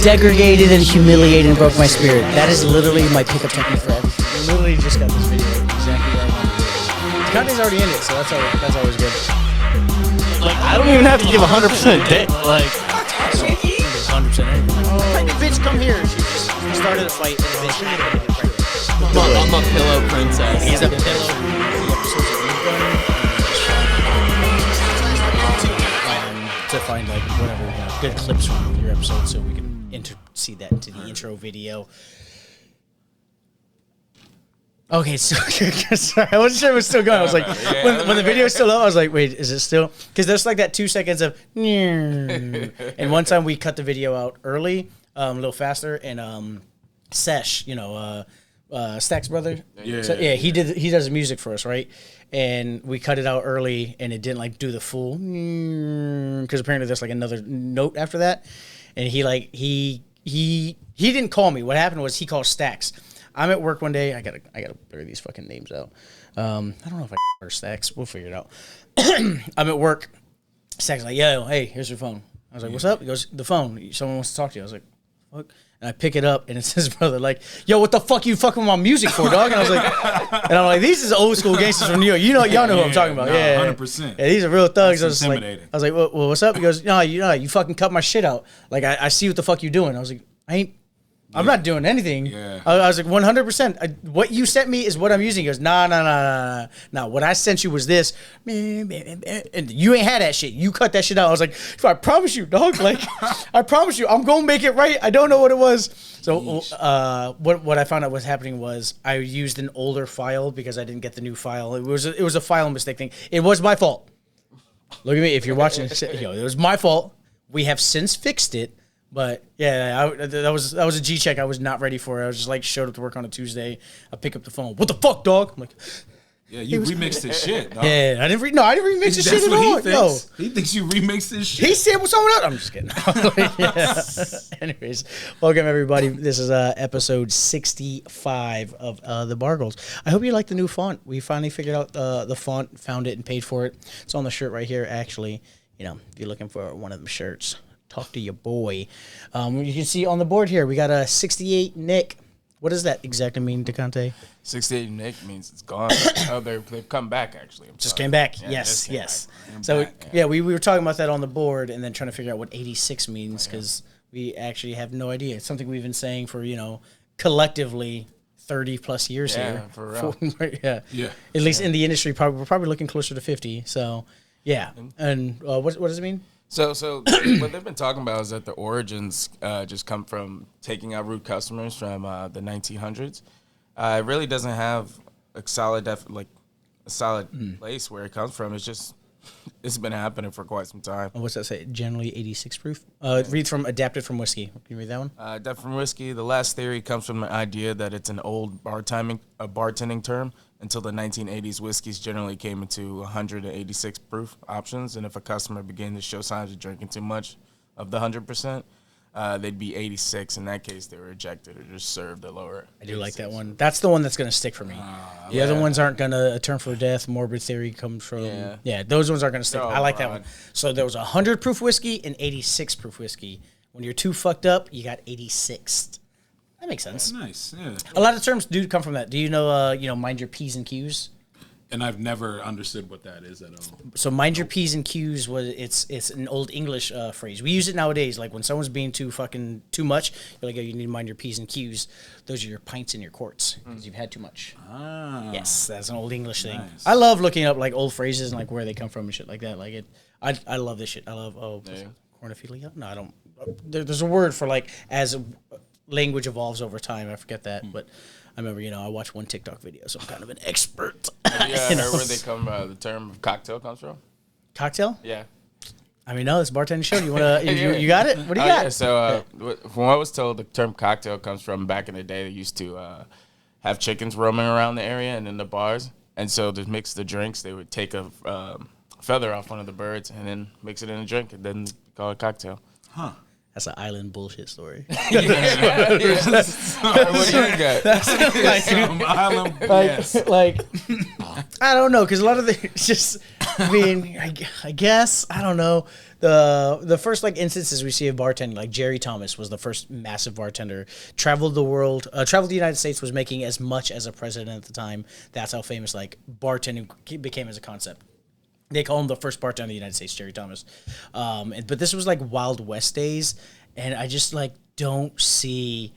degraded and humiliated and broke my spirit. That is literally my pickup technique for everything. I literally just got this video exactly where I wanted to do. Conte's already in it, so that's always good. Like, I don't even have to give 100% dick. Like, 100% anything. The bitch, come here. She started a fight and the bitch had to get pregnant. I'm a pillow princess. He's a pillow. To find like whatever good clips from your episode, so we can see that into the intro video. Okay, so sorry, I wasn't sure it was still going. I was like, when the video was still up, I was like, wait, is it still? Because there's like that 2 seconds of, and one time we cut the video out early, a little faster, and Sesh, Stack's brother. Yeah. So, he does the music for us, right? And we cut it out early, and it didn't like do the full, because apparently there's like another note after that, and he didn't call me. What happened was he called Stacks. I'm at work one day. I gotta blur these fucking names out. I don't know if I blur Stacks. We'll figure it out. I'm at work. Stacks like, yo, hey, here's your phone. I was like, what's up? He goes, the phone. Someone wants to talk to you. I was like, fuck. And I pick it up, and it's his brother, like, yo, what the fuck you fucking with my music for, dog? And I was like, and I'm like, these is old school gangsters from New York. Y'all know who I'm talking about. Yeah, 100%. Yeah, these are real thugs. That's I was like, well, what's up? He goes, no, you fucking cut my shit out. Like, I see what the fuck you doing. I was like, I'm not doing anything. Yeah. I was like, 100%. What you sent me is what I'm using. He goes, nah. What I sent you was this. And you ain't had that shit. You cut that shit out. I was like, I promise you, dog. Like, I promise you, I'm going to make it right. I don't know what it was. So what I found out was happening was I used an older file because I didn't get the new file. It was a file mistake thing. It was my fault. Look at me. If you're watching, it was my fault. We have since fixed it. But yeah, that was a G check I was not ready for. I was just like showed up to work on a Tuesday. I pick up the phone. What the fuck, dog? I'm like, yeah, you remixed his shit, dog. Yeah, I didn't remix his shit at all. No, he thinks you remixed his shit. He said with someone else. I'm just kidding. Yeah. Anyways, welcome everybody. This is episode 65 of the Bargoyles. I hope you like the new font. We finally figured out the font, found it, and paid for it. It's on the shirt right here. Actually, if you're looking for one of them shirts, talk to your boy. You can see on the board here, we got a 68 Nick. What does that exactly mean, Dekonte? 68 Nick means it's gone. They've come back, actually. Just came back. Yeah, yes. So, we were talking about that on the board and then trying to figure out what 86 means because we actually have no idea. It's something we've been saying for, collectively 30 plus years here. For real. Yeah. At least in the industry, we're probably looking closer to 50. So, yeah. And what does it mean? So what they've been talking about is that the origins just come from taking out root customers from the 1900s. It really doesn't have a solid place where it comes from. It's been happening for quite some time. What's that say? Generally 86 proof. Read from Adapted from Whiskey. Can you read that one? Adapted from Whiskey. The last theory comes from the idea that it's an old bartending term. Until the 1980s, whiskeys generally came into 186 proof options, and if a customer began to show signs of drinking too much of the 100%, they'd be 86. In that case, they were rejected or just served a lower. I do like that one. That's the one that's going to stick for me. The other ones aren't going to. A Term for Death, Morbid Theory comes from. Yeah, those ones aren't going to stick. I like that one. So there was 100 proof whiskey and 86 proof whiskey. When you're too fucked up, you got 86. That makes sense. Nice, yeah. A lot of terms do come from that. Do you know, mind your P's and Q's? And I've never understood what that is at all. So mind your P's and Q's it's an old English phrase. We use it nowadays. Like when someone's being too much, you're like, oh, you need to mind your P's and Q's. Those are your pints and your quarts because you've had too much. Yes, that's an old English thing. Nice. I love looking up like old phrases and like where they come from and shit like that. Like it, I love this shit. I love cornophilia. No, I don't. There's a word for like as language evolves over time. I forget that, but I remember, I watched one TikTok video, so I'm kind of an expert. Have you heard where the term cocktail comes from? Cocktail? Yeah. I mean, no, it's a bartending show. You want to? You got it? What do you got? Yeah, so from what I was told, the term cocktail comes from back in the day. They used to have chickens roaming around the area and in the bars, and so to mix the drinks, they would take a feather off one of the birds and then mix it in a drink and then call it cocktail. Huh. That's an island bullshit story. What do you got? That's like, I don't know, because a lot of it's just I mean, I guess I don't know. The first like instances we see of bartending, like Jerry Thomas was the first massive bartender. Traveled the world, traveled the United States, was making as much as a president at the time. That's how famous like bartending became as a concept. They call him the first bartender in the United States, Jerry Thomas. But this was like Wild West days, and I just like don't see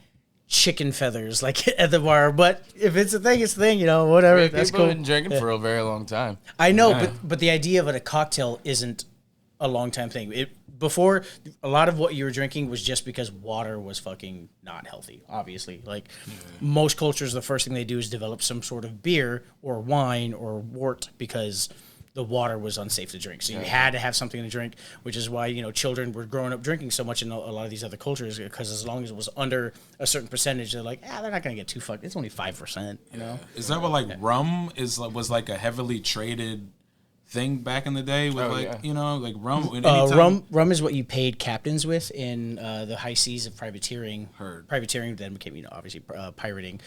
chicken feathers like at the bar. But if it's a thing, it's a thing. You know, whatever. That's People cool. have been drinking for a very long time. I know, but the idea of it, a cocktail isn't a long time thing. Before, a lot of what you were drinking was just because water was fucking not healthy, obviously. Like, most cultures, the first thing they do is develop some sort of beer or wine or wort because the water was unsafe to drink. So you had to have something to drink, which is why, you know, children were growing up drinking so much in a lot of these other cultures, because as long as it was under a certain percentage, they're like, they're not going to get too fucked. It's only 5%, you know? Is that what, like, rum was, like, a heavily traded thing back in the day with you know, like rum. Rum is what you paid captains with in the high seas of privateering. Privateering then became, you know, obviously pirating,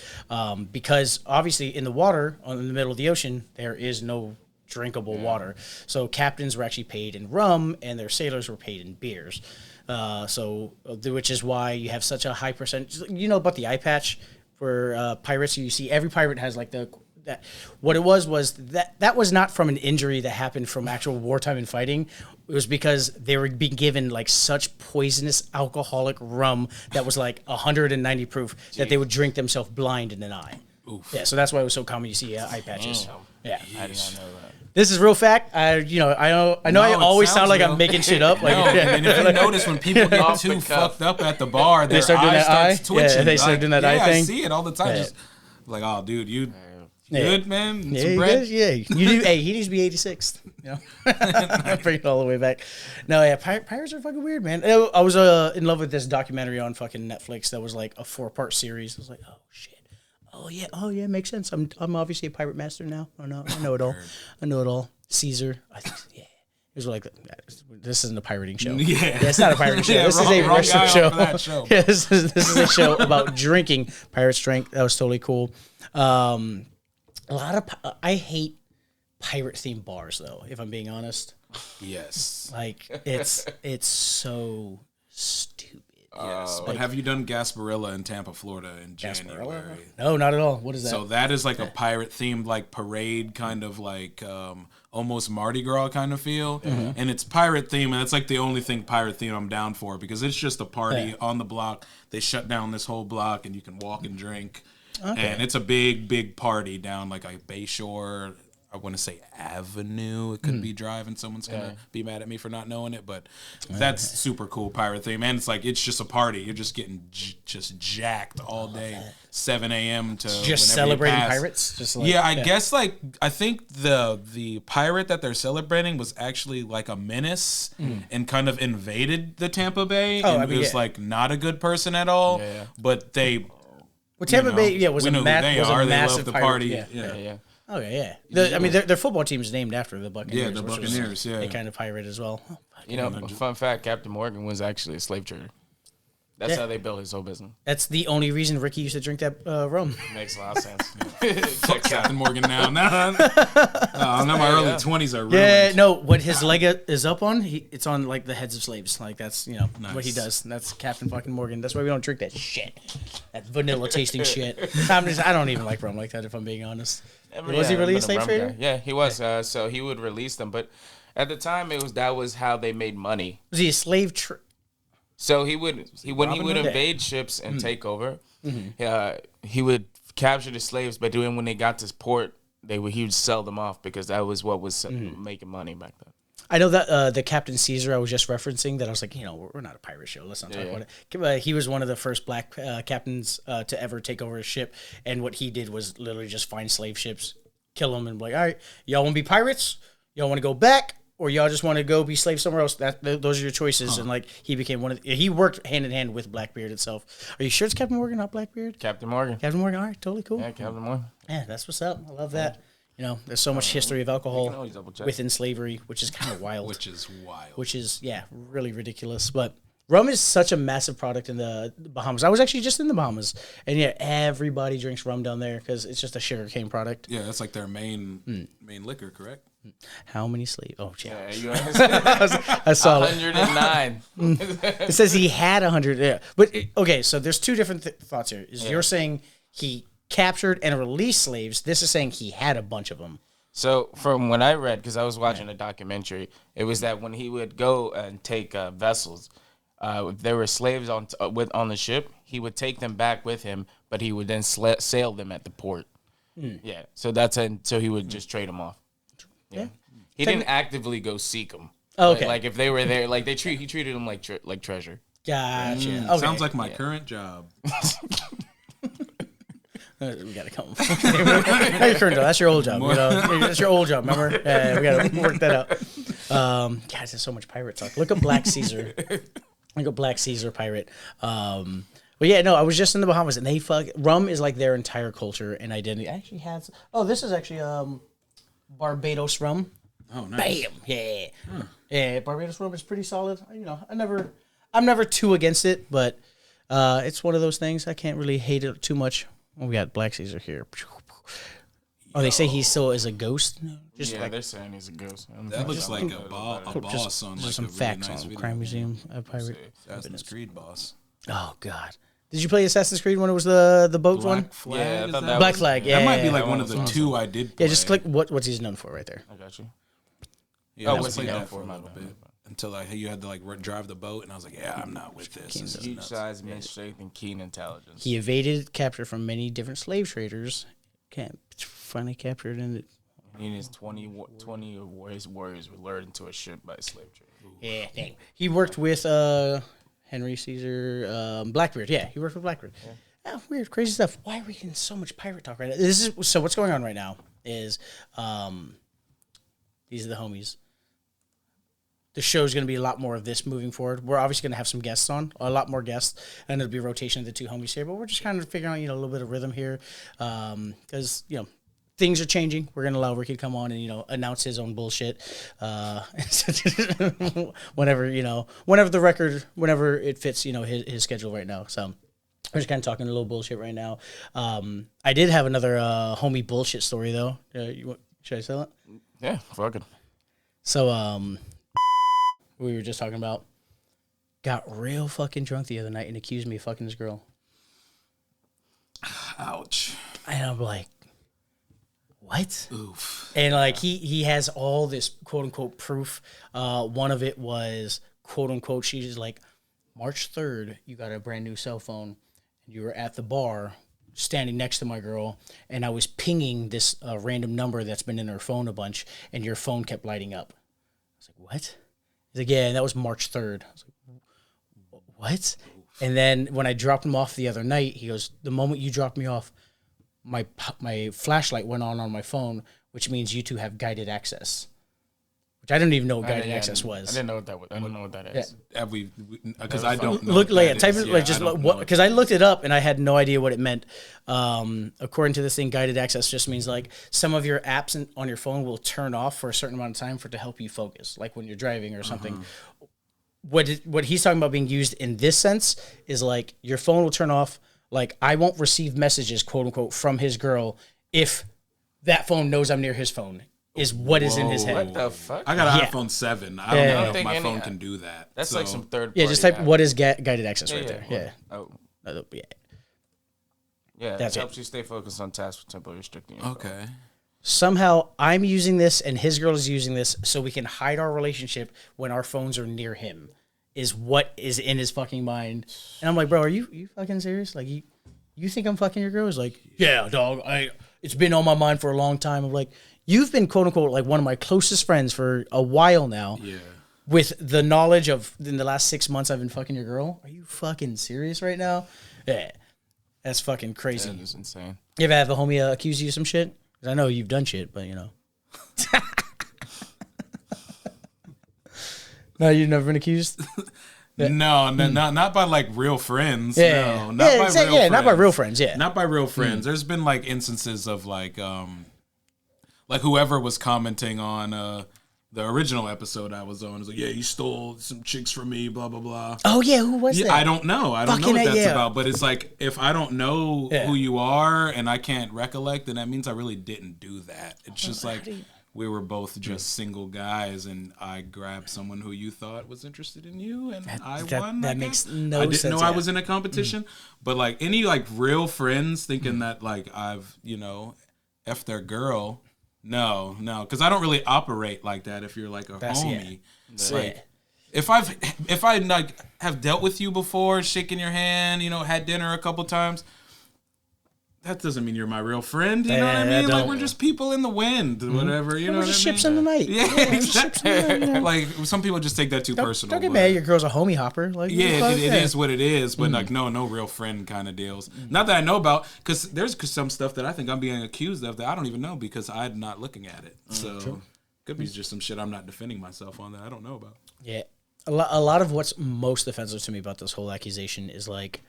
because obviously in the water, in the middle of the ocean, there is no drinkable water. So captains were actually paid in rum, and their sailors were paid in beers. Which is why you have such a high percentage. You know about the eye patch for pirates. You see every pirate has like that. What it was that was not from an injury that happened from actual wartime and fighting. It was because they were being given like such poisonous alcoholic rum that was like 190 proof that they would drink themselves blind in an eye. Oof. Yeah, so that's why it was so common. You see eye patches. Yeah, I did not know that. This is real fact. I always sound like I'm making shit up. Like, and if you notice when people get too fucked up at the bar, their start doing eye that starts twitching. Yeah, they start doing that eye thing. I see it all the time. Yeah. Just like, oh, dude, you good, man? Yeah, Some bread? you do. Hey, he needs to be 86th. You know, bring it all the way back. No, yeah, pirates are fucking weird, man. I was in love with this documentary on fucking Netflix that was like a 4-part series. I was like, oh shit. Oh yeah, makes sense. I'm obviously a pirate master now. I know it all. I know it all. Caesar, I think, yeah. It was like, this isn't a pirating show. Yeah, it's not a pirating show. This is a wrestling show. Yeah, this is a show about drinking. Pirates drink. That was totally cool. I hate pirate themed bars though. If I'm being honest. Yes. Like it's so stupid. Yes, but have you done Gasparilla in Tampa, Florida in January? No, not at all. What is that? So that is like a pirate-themed like parade, kind of like almost Mardi Gras kind of feel. Mm-hmm. And it's pirate-themed, and it's like the only thing pirate-themed I'm down for, because it's just a party on the block. They shut down this whole block, and you can walk and drink. Okay. And it's a big, big party down like a Bayshore, I want to say Avenue. It could be Drive, and someone's going to be mad at me for not knowing it, but that's super cool pirate theme. And it's like, it's just a party. You're just getting just jacked all day, 7 a.m. to just celebrating pirates? Just like, I guess like, I think the pirate that they're celebrating was actually like a menace and kind of invaded the Tampa Bay. And was like not a good person at all, but they... Well, Tampa Bay, was a massive love the pirate. Party. Yeah. Okay, yeah. Their football team is named after the Buccaneers. Yeah, the Buccaneers. A kind of pirate as well. Fun fact: Captain Morgan was actually a slave trader. That's how they built his whole business. That's the only reason Ricky used to drink that rum. Makes a lot of sense. Fuck Captain Morgan now. Now my early 20s are ruined. Yeah, no. What his leg is up on, it's on like the heads of slaves. Like that's nice. What he does. That's Captain fucking Morgan. That's why we don't drink that shit. That vanilla tasting shit. I don't even like rum like that, if I'm being honest. Was he really a slave trader? Yeah, he was. So he would release them, but at the time that was how they made money. Was he a slave? So when he would invade ships and take over, he would capture the slaves, but then when they got to port, he would sell them off, because that was what was making money back then. I know that the Captain Caesar I was just referencing, that I was like, we're not a pirate show. Let's not talk about it. He was one of the first black captains to ever take over a ship, and what he did was literally just find slave ships, kill them, and be like, all right, y'all want to be pirates? Y'all want to go back? Or y'all just want to go be slaves somewhere else? Those are your choices. And like he became he worked hand in hand with Blackbeard itself. Are you sure it's Captain Morgan, not Blackbeard? Captain Morgan. Captain Morgan. All right, totally cool. Yeah, Captain Morgan. Yeah, that's what's up. I love that. There's so much history of alcohol within slavery, which is kind of wild. Which is really ridiculous. But rum is such a massive product in the Bahamas. I was actually just in the Bahamas, and everybody drinks rum down there because it's just a sugarcane product. Yeah, that's like their main liquor, correct? How many slaves? Oh, yeah. Yeah, you understand? I saw it. 109. It says he had 100. Yeah. But, okay, so there's two different thoughts here. You're saying he captured and released slaves. This is saying he had a bunch of them. So from when I read, because I was watching a documentary, it was that when he would go and take vessels, if there were slaves on the ship, he would take them back with him, but he would then sail them at the port. Yeah, so so he would just trade them off. Yeah, he didn't actively go seek them. Okay, like if they were there, like he treated them like treasure. Gotcha. Okay. Sounds like my current job. We gotta come. Not your current job. That's your old job. You know, that's your old job. Remember? Yeah, we gotta work that out. Guys, there's so much pirate talk. Look up Black Caesar. Look up Black Caesar pirate. But yeah, no, I was just in the Bahamas, and they rum is like their entire culture and identity. It actually has. Oh, this is actually Barbados rum. Oh, nice. Bam. Yeah. Yeah. Barbados rum is pretty solid. You know, I'm never too against it, but it's one of those things I can't really hate it too much. Oh, we got Black Caesar here. Oh, they say he still is a ghost? Just they're saying he's a ghost. That looks like a boss on like some a really facts nice on video. Crime Museum pirate. Assassin's Creed boss. Oh God! Did you play Assassin's Creed when it was the boat one? Black Flag? Yeah, I is thought that? that Black was- Flag. yeah. Yeah, That might be yeah, like yeah. one of the two I did play. Yeah, just click what's he's known for right there. I got you. Yeah, I what's he played known that for for, a my little bad. bit. Until you had to like drive the boat, and I was like, yeah, I'm not with this. This is Huge nuts. size, immense strength, and keen intelligence. He evaded capture from many different slave traders. Finally captured and He and his 20 warriors were lured into a ship by a slave trader. yeah, dang. He worked with Henry Caesar, Blackbeard. Yeah, he worked with Blackbeard. Yeah, weird, crazy stuff. Why are we getting so much pirate talk right now? So what's going on right now is these are the homies. The show's going to be a lot more of this moving forward. We're obviously going to have some guests on, a lot more guests, and it'll be a rotation of the two homies here. But we're just kind of figuring out, a little bit of rhythm here, because things are changing. We're going to allow Ricky to come on and announce his own bullshit, whenever it fits, his schedule right now. So we're just kind of talking a little bullshit right now. I did have another homie bullshit story though. Should I tell it? Yeah, fuck it. So we were just talking about got real fucking drunk the other night and accused me of fucking this girl. Ouch. And I'm like, what? Oof. And like he has all this quote unquote proof. One of it was quote unquote, she's like, March 3rd, you got a brand new cell phone and you were at the bar standing next to my girl and I was pinging this random number that's been in her phone a bunch and your phone kept lighting up. I was like, what? He's like, yeah, and that was March 3rd. I was like, what? And then when I dropped him off the other night, he goes, the moment you dropped me off, my flashlight went on my phone, which means you two have guided access. Which I didn't even know what guided access was. I didn't know what that was. I don't know what that is. Have we? Because I don't know. Look, what like, that type is. it, Yeah, like, just I don't what? know Because I looked it up and I had no idea what it meant. According to this thing, guided access just means like some of your apps on your phone will turn off for a certain amount of time to help you focus, like when you're driving or something. What he's talking about being used in this sense is like your phone will turn off. Like I won't receive messages, quote unquote, from his girl if that phone knows I'm near his phone. Is what is in his head. What the fuck? I got an Yeah. iPhone 7. I don't know if think my any- phone can do that. That's like some third. Yeah, just party type app. what is guided access right there. Yeah. Oh, Yeah. yeah. That's it it. helps you stay focused on tasks with temporary restricting. Your phone. Okay. Somehow I'm using this and his girl is using this so we can hide our relationship when our phones are near him. Is what is in his fucking mind. And I'm like, bro, are you fucking serious? Like you think I'm fucking your girl? He's like, yeah, dog. It's been on my mind for a long time. I'm like, you've been quote unquote like one of my closest friends for a while now. Yeah. With the knowledge of in the last 6 months I've been fucking your girl. Are you fucking serious right now? Yeah. That's fucking crazy. That is insane. You ever have a homie accuse you of some shit? 'Cause I know you've done shit, but No, you've never been accused? No, not by like real friends. Yeah. No, not by real friends. Not by real friends, yeah. Not by real friends. There's been like instances of like whoever was commenting on the original episode I was on was like, yeah, you stole some chicks from me, blah blah blah. Oh yeah, who was that? I don't know. I don't know Fucking what that's yeah. about. But it's like if I don't know Yeah. who you are and I can't recollect, then that means I really didn't do that. It's just like we were both just single guys, and I grabbed someone who you thought was interested in you, and I won. That makes no sense. I didn't know I was in a competition, but like any like real friends thinking that like I've F their girl. No, because I don't really operate like that. If you're like a homie, like if I like have dealt with you before, shaking your hand, had dinner a couple times. That doesn't mean you're my real friend. You know what I mean? Like we're just people in the wind, whatever. You know what I mean? Ships in the night. Yeah, exactly. Like some people just take that too personal. Don't get mad. Your girl's a homie hopper. Like it is what it is. But like no real friend kind of deals. Not that I know about, because there's some stuff that I think I'm being accused of that I don't even know because I'm not looking at it. So could be just some shit I'm not defending myself on that I don't know about. Yeah, a lot of what's most offensive to me about this whole accusation is like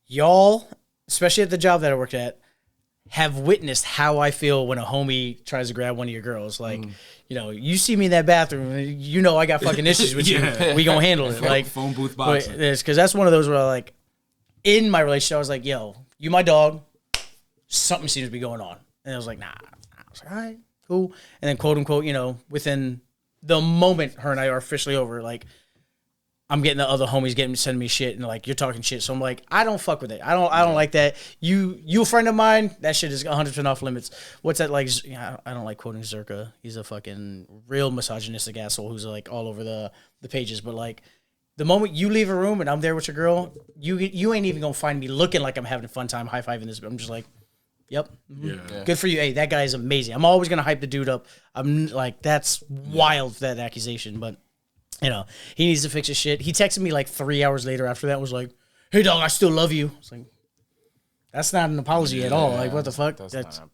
y'all, especially at the job that I worked at, have witnessed how I feel when a homie tries to grab one of your girls. Like, you see me in that bathroom, I got fucking issues with you. We gonna handle it. Like phone booth boxing. Because that's one of those where like, in my relationship, I was like, yo, you my dog. Something seems to be going on. And I was like, nah. I was like, all right, cool. And then quote unquote, within the moment her and I are officially over, like, I'm getting the other homies sending me shit and like you're talking shit. So I'm like, I don't fuck with it. I don't like that. You a friend of mine, that shit is 100% off limits. What's that like? I don't like quoting Zerka. He's a fucking real misogynistic asshole who's like all over the pages. But like the moment you leave a room and I'm there with your girl, you ain't even gonna find me looking like I'm having a fun time high-fiving this. I'm just like, yep. Mm-hmm. Yeah. Good for you. Hey, that guy is amazing. I'm always gonna hype the dude up. I'm like, that's wild, that accusation, but he needs to fix his shit. He texted me like 3 hours later after that, was like, hey, dog, I still love you. It's like, that's not an apology at all. Like, what the fuck?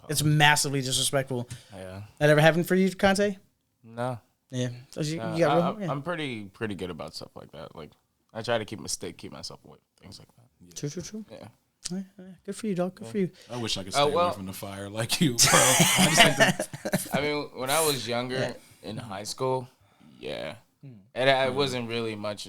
It's massively disrespectful. Yeah. That ever happened for you, Conte? No. Yeah. So I'm pretty good about stuff like that. Like, I try to keep myself away from things like that. Yeah. True. Yeah. Good for you, dog. Good for you. I wish I could stay away from the fire like you, bro. I mean, when I was younger in high school, yeah. And it wasn't really much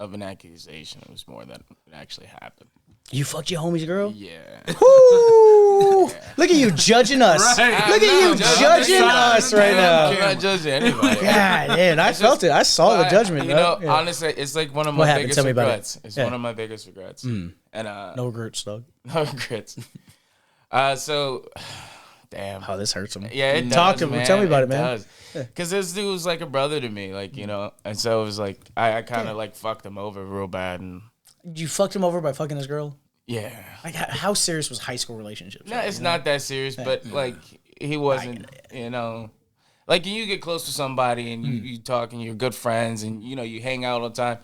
of an accusation. It was more that it actually happened. You fucked your homie's girl? Yeah. Woo! Yeah. Look at you judging us. Right. Look at you judging us right now. I'm not judging anybody. God, man, I felt it. I saw the judgment. Honestly, it's like one of my biggest regrets. It's one of my biggest regrets. And no regrets, dog. No regrets. So, damn. Oh, this hurts him. Yeah, it Talk does, to him. man. Tell me about it, man. Because this dude was like a brother to me, like, and so it was like, I kind of like fucked him over real bad. And you fucked him over by fucking his girl? Yeah. Like, how serious was high school relationships? No, it's not that serious, but like, he wasn't, like you get close to somebody and you talk and you're good friends and, you hang out all the time.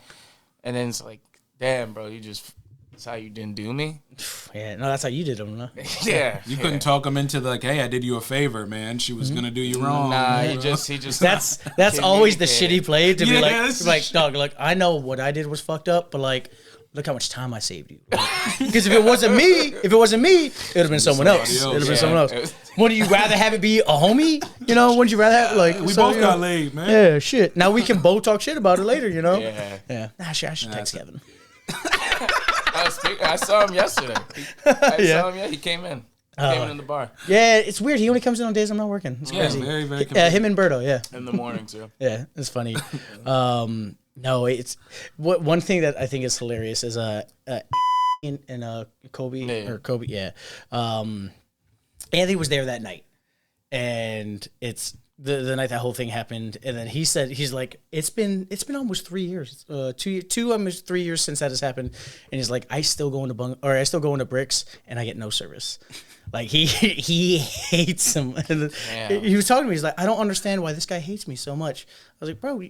And then it's like, damn, bro, that's how you didn't do me? Yeah, no, that's how you did them, no? Yeah. You couldn't talk him into like, hey, I did you a favor, man. She was gonna do you wrong. Nah, he just. That's always the shit he played to be like, dog, look, I know what I did was fucked up, but like, look how much time I saved you. Because if it wasn't me, it would have been someone else. It would have been someone else. Wouldn't you rather have it be a homie? Wouldn't you rather have like we both got laid, man? Yeah, shit. Now we can both talk shit about it later, Yeah. I should text Kevin. I saw him yesterday. He came in. He came in the bar. Yeah, it's weird. He only comes in on days I'm not working. It's crazy. Very, very him and Berto, in the morning too. Yeah, it's funny. No, it's one thing that I think is hilarious is and Kobe or Kobe, yeah. Anthony was there that night, and it's the night that whole thing happened, and then he said he's like it's been almost 3 years, almost 3 years since that has happened, and he's like I still go into Bricks and I get no service. Like he hates him. And he was talking to me. He's like, I don't understand why this guy hates me so much. I was like, bro,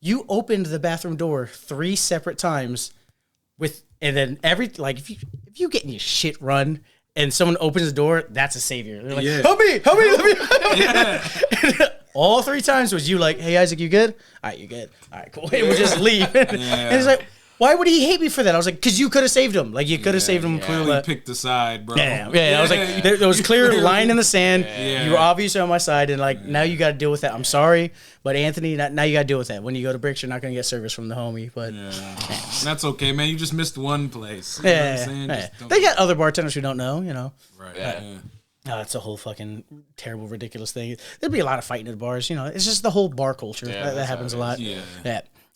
you opened the bathroom door 3 separate times and then if you getting your shit run and someone opens the door, that's a savior. They're like, help me. Yeah. All 3 times was you like, hey, Isaac, you good? All right, you good. All right, cool. And we just leave. And he's like, why would he hate me for that? I was like, because you could have saved him. Like, you could have saved him. Clearly picked the side, bro. Yeah. I was like, there was clear line in the sand. You were obviously on my side, and like, now you got to deal with that. I'm sorry, but Anthony, now you got to deal with that. When you go to Bricks, you're not going to get service from the homie. But that's okay, man. You just missed one place. You know what I'm saying? They got other bartenders who don't know, Right. Yeah. Oh, it's a whole fucking terrible, ridiculous thing. There'll be a lot of fighting at bars. It's just the whole bar culture that happens a lot. Yeah.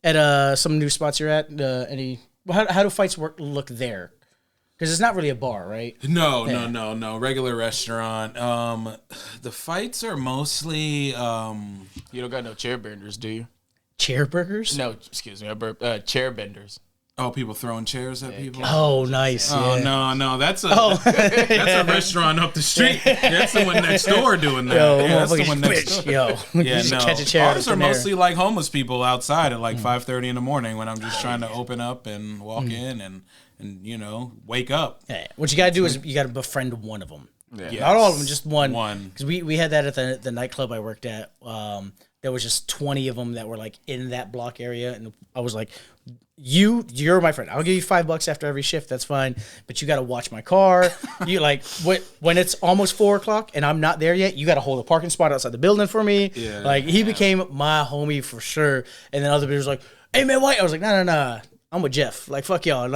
At some new spots you're at, how do fights look there? Because it's not really a bar, right? No. Regular restaurant. The fights are mostly. You don't got no chair benders, do you? Chair burgers? No, excuse me. Chair benders. Oh, people throwing chairs at people. Oh, nice. Oh yeah. no, that's that's a restaurant up the street. That's the one next door doing that. Yo, that's the one next door. Yo, Yeah, no. catch a chair. Ours are mostly like homeless people outside at like 5:30 in the morning when I'm just trying to open up and walk in and wake up. Yeah. What you gotta do is you gotta befriend one of them. Yeah. Not all of them, just one. One. Because we had that at the nightclub I worked at. There was just 20 of them that were like in that block area, and I was like, you're my friend. I'll give you $5 after every shift. That's fine. But you got to watch my car. You like when it's almost 4:00 and I'm not there yet, you got to hold a parking spot outside the building for me. Yeah, like he became my homie for sure. And then other people was like, hey man, White. I was like, no. I'm with Jeff. Like, fuck y'all.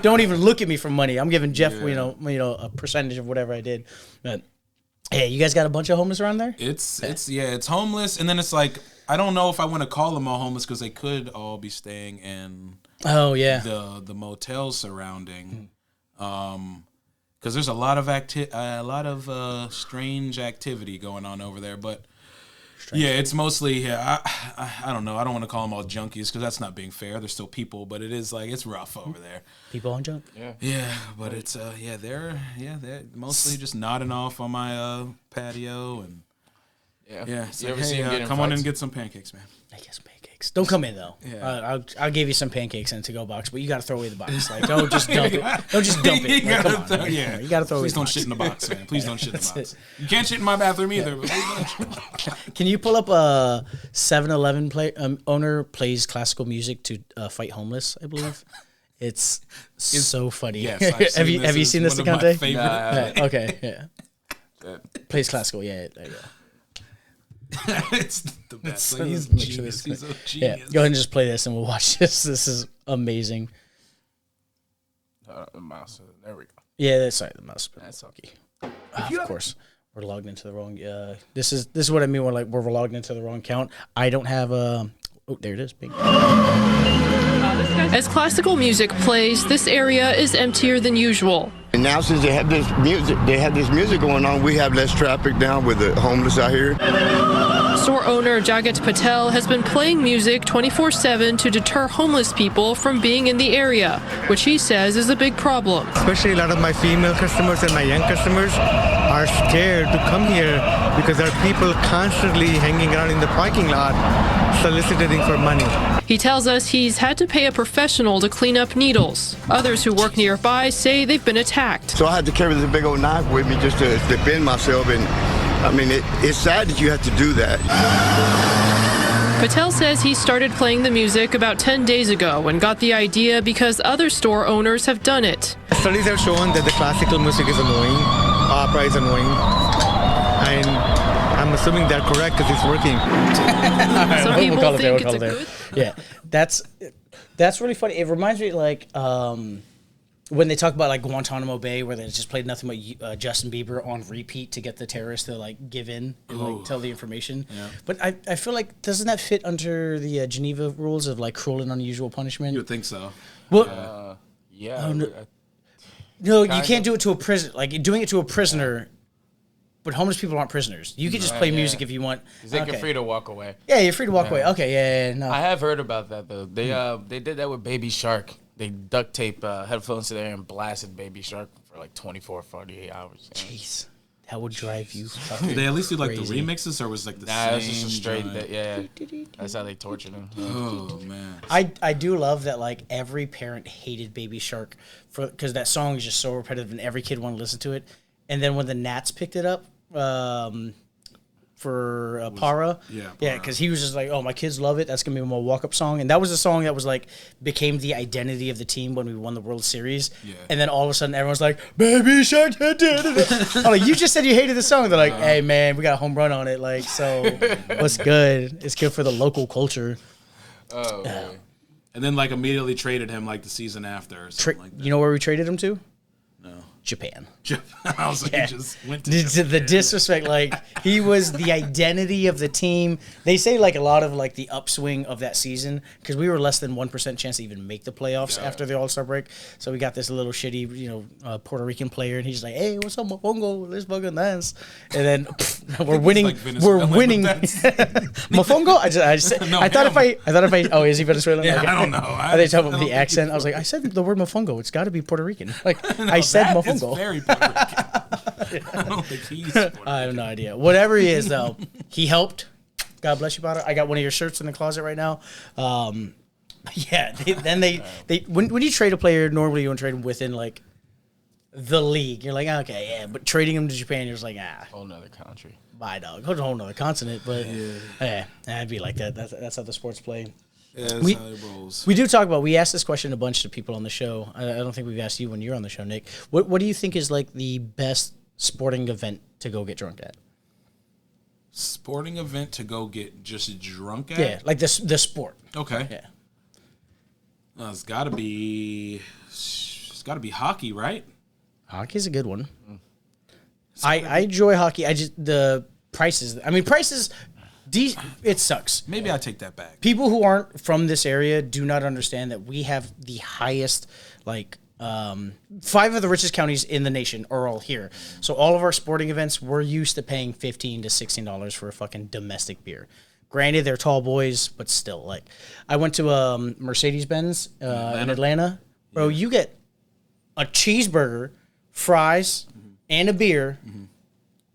Don't even look at me for money. I'm giving Jeff, a percentage of whatever I did. But hey, you guys got a bunch of homeless around there? It's homeless, and then it's like I don't know if I want to call them all homeless because they could all be staying in the motels surrounding, because there's a lot of strange activity going on over there. But it's mostly I don't know. I don't want to call them all junkies because that's not being fair. They're still people, but it is like it's rough over there. People on junk. Yeah, but it's they're mostly just nodding off on my patio and. Yeah. So, you ever see him get in come fights? on and get some pancakes, man. I get some pancakes. Don't come in though. Yeah. I'll give you some pancakes in a to-go box, but you got to throw away the box. Like, don't just dump it. Don't just dump it. Like, come on, you got to throw away. Please the don't box. shit in the box, man. Please don't shit in the box. You can't shit in my bathroom either. But please don't. Can you pull up a 7-Eleven owner plays classical music to fight homeless? I believe it's so funny. Yes, I've seen have you seen this, one of my Dekonte? favorite. Yeah, okay, yeah. Plays classical. Yeah, there you go. It's the best. Like, he's Make sure genius. this- He's a Yeah, genius. go ahead and just play this, and we'll watch this. This is amazing. Mouse. There we go. Yeah, sorry, the mouse. That's okay. Of course, we're logged into the wrong. This is what I mean. We're logged into the wrong account. I don't have a. Oh, there it is. Bing. As classical music plays, this area is emptier than usual. And now since they have this music going on, we have less traffic down with the homeless out here. Store owner Jagat Patel has been playing music 24/7 to deter homeless people from being in the area, which he says is a big problem. Especially a lot of my female customers and my young customers are scared to come here because there are people constantly hanging around in the parking lot soliciting for money. He tells us he's had to pay a professional to clean up needles. Others who work nearby say they've been attacked. So I had to carry this big old knife with me just to defend myself. And I mean, it's sad that you have to do that. Patel says he started playing the music about 10 days ago and got the idea because other store owners have done it. Studies have shown that the classical music is annoying, opera is annoying, and I'm assuming they're correct because it's working. Some people We'll call it there, think we'll it's call a it good. Yeah, that's really funny. It reminds me like when they talk about like Guantanamo Bay, where they just played nothing but Justin Bieber on repeat to get the terrorists to like give in and like tell the information. Yeah. But I feel like doesn't that fit under the Geneva rules of like cruel and unusual punishment? You would think so. Well, Yeah. no, you can't do it to a prisoner. Like doing it to a prisoner. But homeless people aren't prisoners. You can just play music if you want. You're free to walk away. Yeah, you're free to walk away. Okay, yeah, no. I have heard about that though. They did that with Baby Shark. They duct tape headphones to there and blasted Baby Shark for like 24, 48 hours. Jeez, that would drive you. Did they at least do like crazy. the remixes, or was like the Nah, same? it was just a straight. joint? Yeah, that's how they tortured him. Oh man. I do love that like every parent hated Baby Shark because that song is just so repetitive and every kid wanted to listen to it. And then when the Nats picked it up for Para, Para. because he was just like, oh, my kids love it. That's gonna be my walk-up song, and that was a song that was like became the identity of the team when we won the World Series. Yeah. And then all of a sudden everyone's like, Baby Shark. I'm like, you just said you hated the song. They're like, hey man, we got a home run on it. Like, so what's good? It's good for the local culture. Oh, And then like immediately traded him like the season after or something like that. You know where we traded him to? No. Japan. I was like, Yeah. he just went to The disrespect, like he was the identity of the team. They say like a lot of like the upswing of that season because we were less than 1% chance to even make the playoffs after the All-Star break. So we got this little shitty, Puerto Rican player, and he's like, "Hey, what's up, Mofongo? Let's fucking dance." And then we're winning. like Venezuelan, We're winning. but that's- Mofongo. I just No, I thought him. if I oh, is he Venezuelan? Yeah, Okay. I don't know. I think talking I about don't the think accent. I was like, I said the word Mofongo. It's got to be Puerto Rican. Like I said That is Mofongo. very Puerto Rican. I don't think he's Puerto Rican. I have no idea. Whatever he is, though, he helped. God bless you, Potter. I got one of your shirts in the closet right now. Yeah. When you trade a player, normally you want to trade them within like the league. You're like, okay, yeah. But trading him to Japan, you're just like, Whole nother country. bye, dog. Go to a whole nother continent. But yeah, I'd be like that. That's how the sports play. Yeah, that's We- how it rolls. We do talk about. We asked this question a bunch to people on the show. I don't think we've asked you when you're on the show, Nick. What do you think is like the best sporting event to go get drunk at? Sporting event to go get just drunk at? Yeah, like the sport. Okay. Yeah. It's got to be hockey, right? Hockey's a good one. I enjoy hockey. I just the prices. I mean, prices. It sucks. Maybe I take that back. People who aren't from this area do not understand that we have the highest, like, 5 of the richest counties in the nation are all here. So all of our sporting events, we're used to paying $15 to $16 for a fucking domestic beer. Granted, they're tall boys, but still, like, I went to Mercedes-Benz in Atlanta. Bro, you get a cheeseburger, fries, and a beer,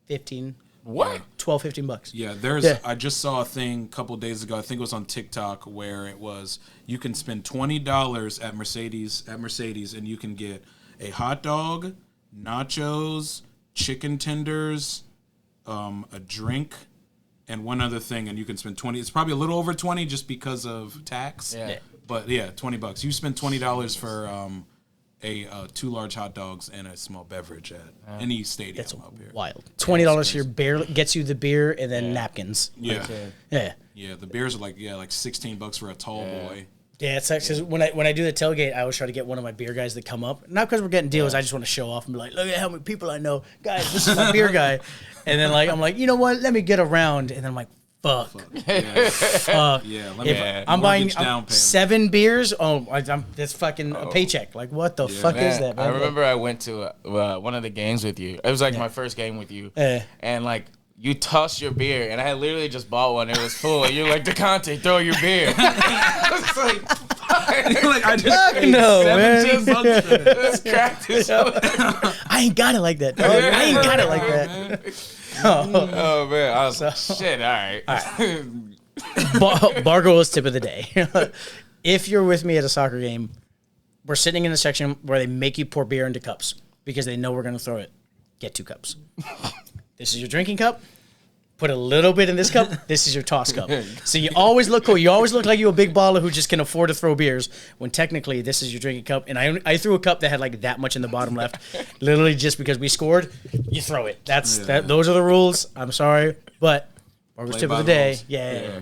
15. What? 12, 15 bucks. Yeah, I just saw a thing a couple days ago. I think it was on TikTok where it was you can spend $20 at Mercedes and you can get a hot dog, nachos, chicken tenders, a drink, and one other thing, and you can spend 20. It's probably a little over 20 just because of tax. Yeah. But yeah, $20. You spend $20 for 2 large hot dogs and a small beverage at any stadium That's up here. wild. $20 for your beer gets you the beer and then napkins. Yeah. Yeah. Yeah, the beers are like $16 for a tall boy. Yeah, it's because when I do the tailgate, I always try to get one of my beer guys to come up. Not because we're getting deals, I just want to show off and be like, look at how many people I know. Guys, this is my beer guy. And then I'm like, you know what? Let me get around. And then I'm like, fuck. Yeah. Fuck. Yeah, I'm buying mortgage down payment. 7 beers. That's fucking a paycheck. Like, what the fuck is that, man? I remember I went to one of the games with you. It was like my first game with you. And like you tossed your beer, and I had literally just bought one. It was full. And you're like, Dekonte, throw your beer. I was like, I just paid no, 17 man. bucks for this. let's crack this up. I ain't got it like that, dog. I ain't got it like that. Oh man, I was like, shit. All right. Bargoyles tip of the day. If you're with me at a soccer game, we're sitting in a section where they make you pour beer into cups because they know we're going to throw it. Get 2 cups. This is your drinking cup. Put a little bit in this cup. This is your toss cup. So you always look cool. You always look like you're a big baller who just can afford to throw beers when technically this is your drinking cup. And I threw a cup that had like that much in the bottom left, literally just because we scored. You throw it. Those are the rules. I'm sorry, but Bargoyles tip of the day. rules. Yeah.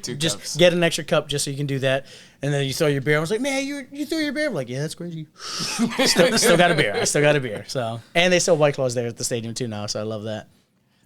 2 Just cups. get an extra cup just so you can do that. And then you throw your beer. I was like, man, you threw your beer. I'm like, yeah, that's crazy. still got a beer. I still got a beer. So, and they sell White Claws there at the stadium too now. So I love that.